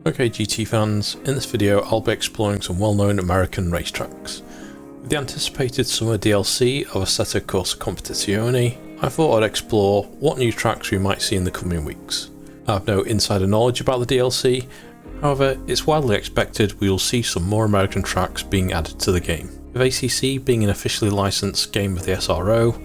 Okay GT fans, in this video I'll be exploring some well-known American racetracks. With the anticipated summer DLC of Assetto Corsa Competizione, I thought I'd explore what new tracks we might see in the coming weeks. I have no insider knowledge about the DLC, however it's widely expected we will see some more American tracks being added to the game. With ACC being an officially licensed game of the SRO,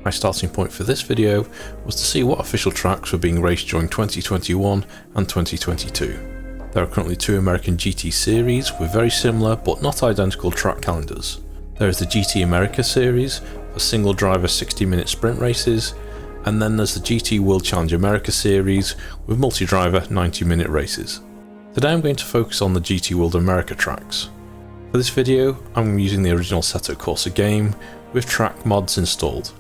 my starting point for this video was to see what official tracks were being raced during 2021 and 2022. There are currently two American GT series with very similar but not identical track calendars. There is the GT America series for single driver 60-minute sprint races, and then there's the GT World Challenge America series with multi-driver 90-minute races. Today I'm going to focus on the GT World America tracks. For this video I'm using the original Assetto Corsa game with track mods installed.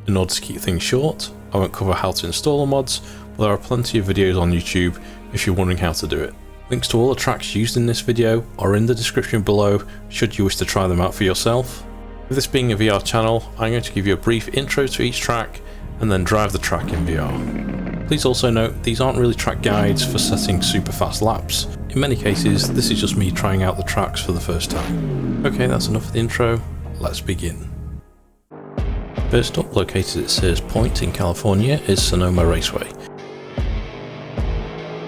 In order to keep things short, I won't cover how to install the mods, but there are plenty of videos on YouTube if you're wondering how to do it. Links to all the tracks used in this video are in the description below should you wish to try them out for yourself. With this being a VR channel, I'm going to give you a brief intro to each track and then drive the track in VR. Please also note these aren't really track guides for setting super fast laps. In many cases this is just me trying out the tracks for the first time. Okay, that's enough of the intro, let's begin. First up, located at Sears Point in California, is Sonoma Raceway.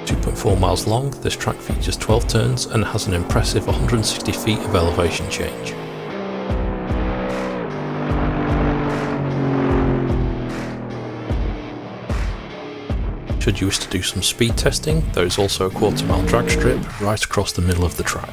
2.4 miles long, this track features 12 turns and has an impressive 160 feet of elevation change. Should you wish to do some speed testing, there is also a quarter-mile drag strip right across the middle of the track.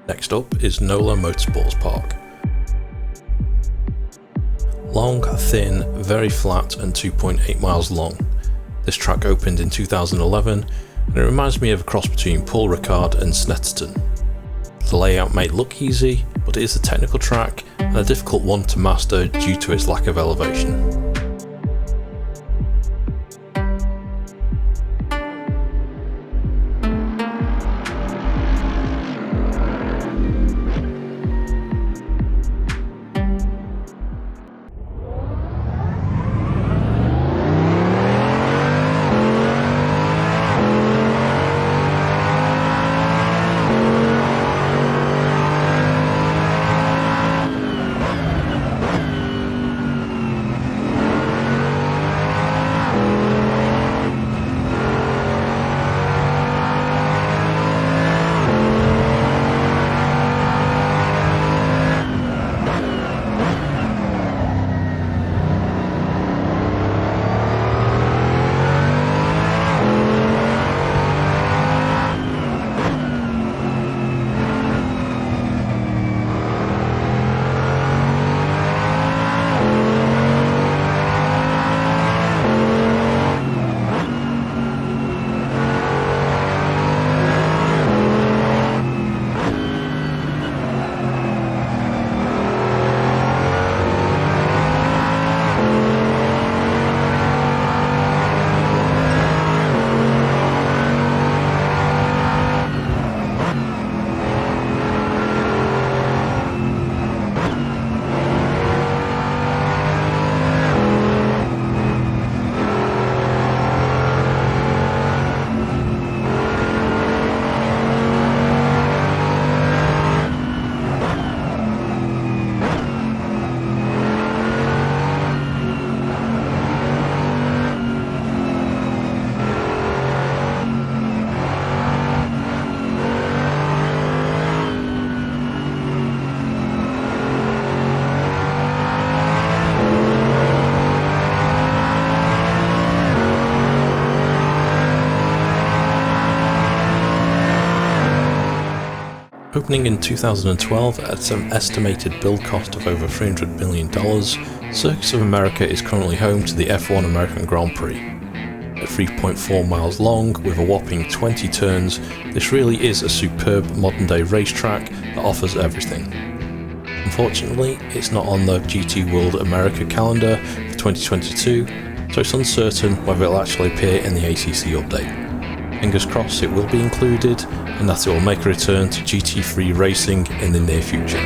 Next up is Nola Motorsports Park. Long, thin, very flat and 2.8 miles long. This track opened in 2011 and it reminds me of a cross between Paul Ricard and Snetterton. The layout may look easy, but it is a technical track and a difficult one to master due to its lack of elevation. Opening in 2012 at an estimated build cost of over $300 million, Circus of America is currently home to the F1 American Grand Prix. At 3.4 miles long, with a whopping 20 turns, this really is a superb modern-day racetrack that offers everything. Unfortunately, it's not on the GT World America calendar for 2022, so it's uncertain whether it'll actually appear in the ACC update. Fingers crossed it will be included, and that it will make a return to GT3 racing in the near future.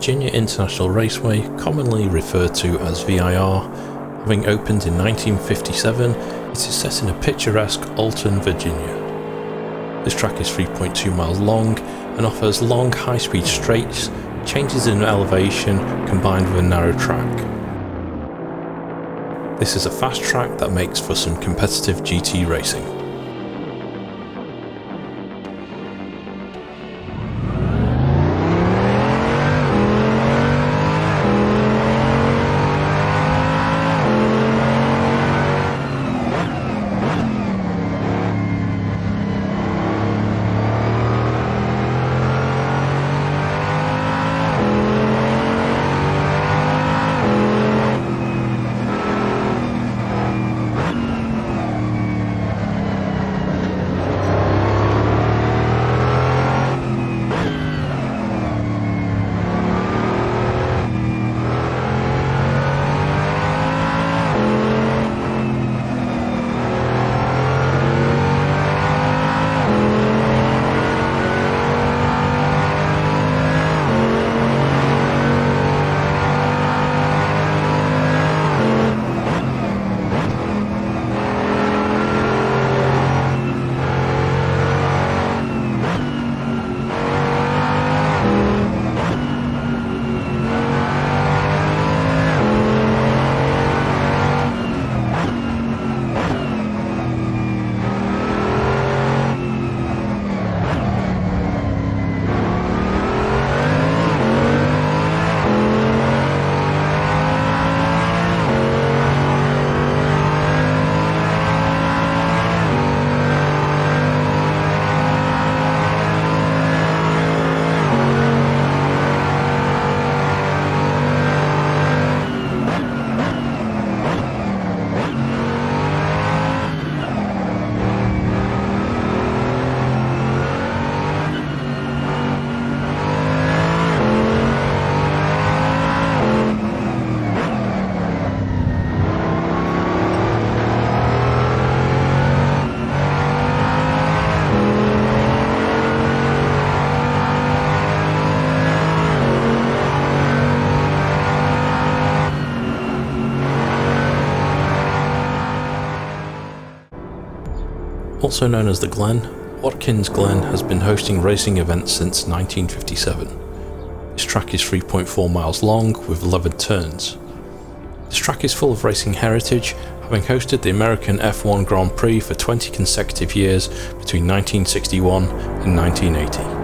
Virginia International Raceway, commonly referred to as VIR, having opened in 1957, it is set in a picturesque Alton, Virginia. This track is 3.2 miles long and offers long high-speed straights, changes in elevation combined with a narrow track. This is a fast track that makes for some competitive GT racing. Also known as the Glen, Watkins Glen has been hosting racing events since 1957. This track is 3.4 miles long with 11 turns. This track is full of racing heritage, having hosted the American F1 Grand Prix for 20 consecutive years between 1961 and 1980.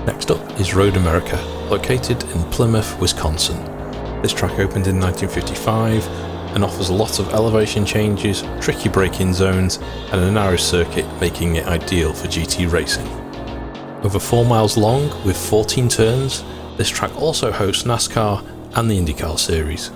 Next up is Road America, located in Plymouth, Wisconsin. This track opened in 1955 and offers a lot of elevation changes, tricky braking zones and a narrow circuit, making it ideal for GT racing. Over 4 miles long with 14 turns, this track also hosts NASCAR and the IndyCar series.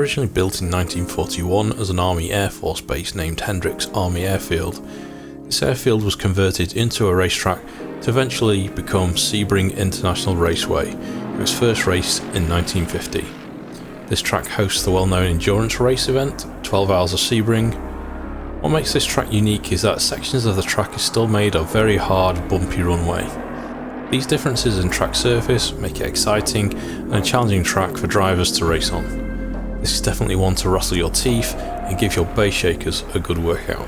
Originally built in 1941 as an Army Air Force base named Hendricks Army Airfield, this airfield was converted into a racetrack to eventually become Sebring International Raceway. It was first raced in 1950. This track hosts the well-known endurance race event, 12 Hours of Sebring. What makes this track unique is that sections of the track is still made of very hard, bumpy runway. These differences in track surface make it exciting and a challenging track for drivers to race on. This is definitely one to rustle your teeth and give your base shakers a good workout.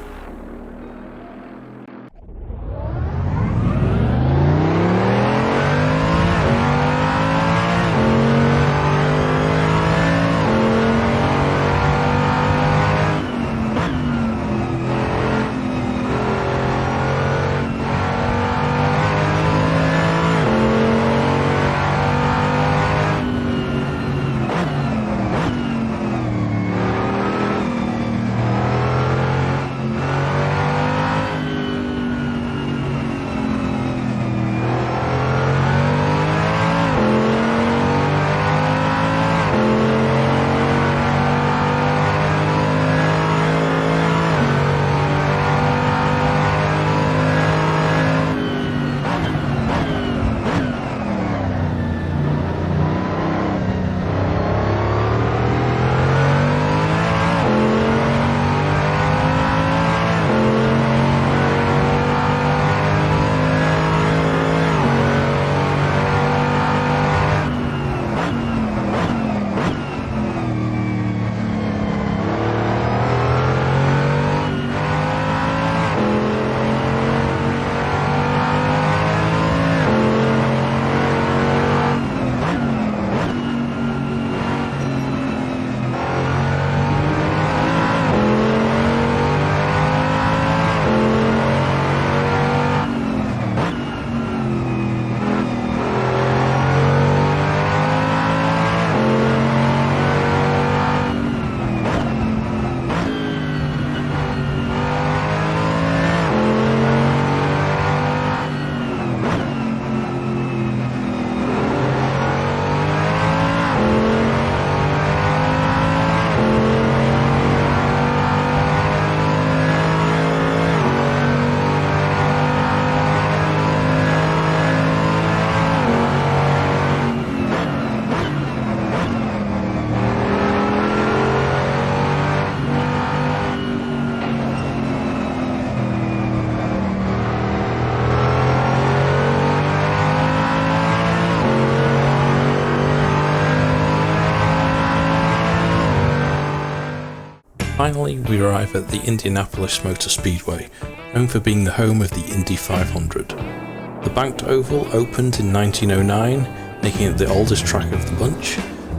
Finally, we arrive at the Indianapolis Motor Speedway, known for being the home of the Indy 500. The banked oval opened in 1909, making it the oldest track of the bunch.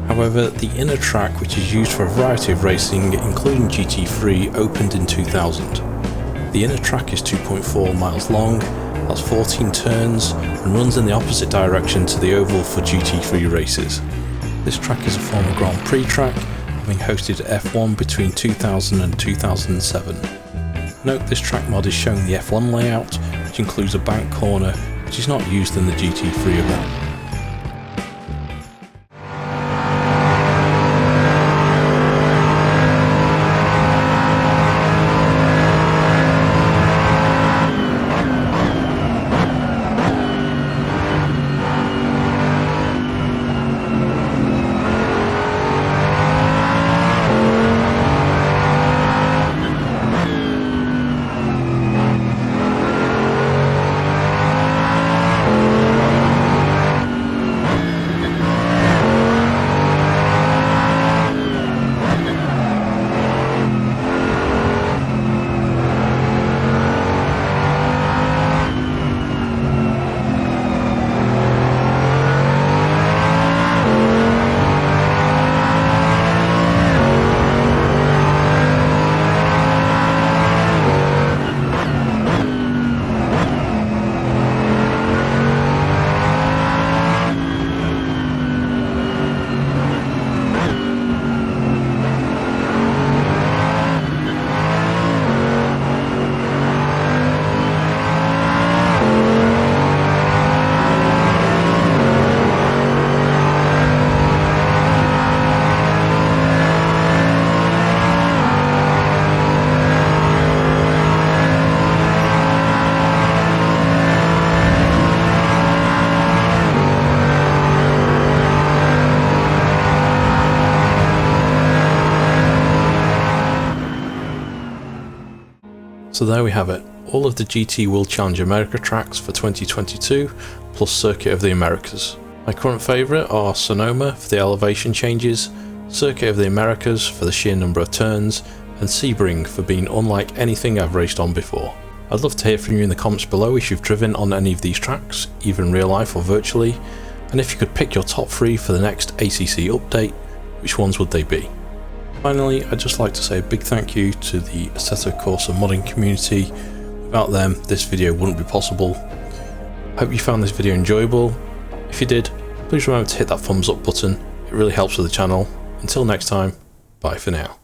However, the inner track, which is used for a variety of racing, including GT3, opened in 2000. The inner track is 2.4 miles long, has 14 turns, and runs in the opposite direction to the oval for GT3 races. This track is a former Grand Prix track, having hosted F1 between 2000 and 2007. Note this track mod is showing the F1 layout, which includes a bank corner, which is not used in the GT3 event. So there we have it, all of the GT World Challenge America tracks for 2022, plus Circuit of the Americas. My current favourite are Sonoma for the elevation changes, Circuit of the Americas for the sheer number of turns, and Sebring for being unlike anything I've raced on before. I'd love to hear from you in the comments below if you've driven on any of these tracks, either in real life or virtually, and if you could pick your top 3 for the next ACC update, which ones would they be? Finally, I'd just like to say a big thank you to the Assetto Corsa modding community. Without them, this video wouldn't be possible. I hope you found this video enjoyable. If you did, please remember to hit that thumbs up button, it really helps with the channel. Until next time, bye for now.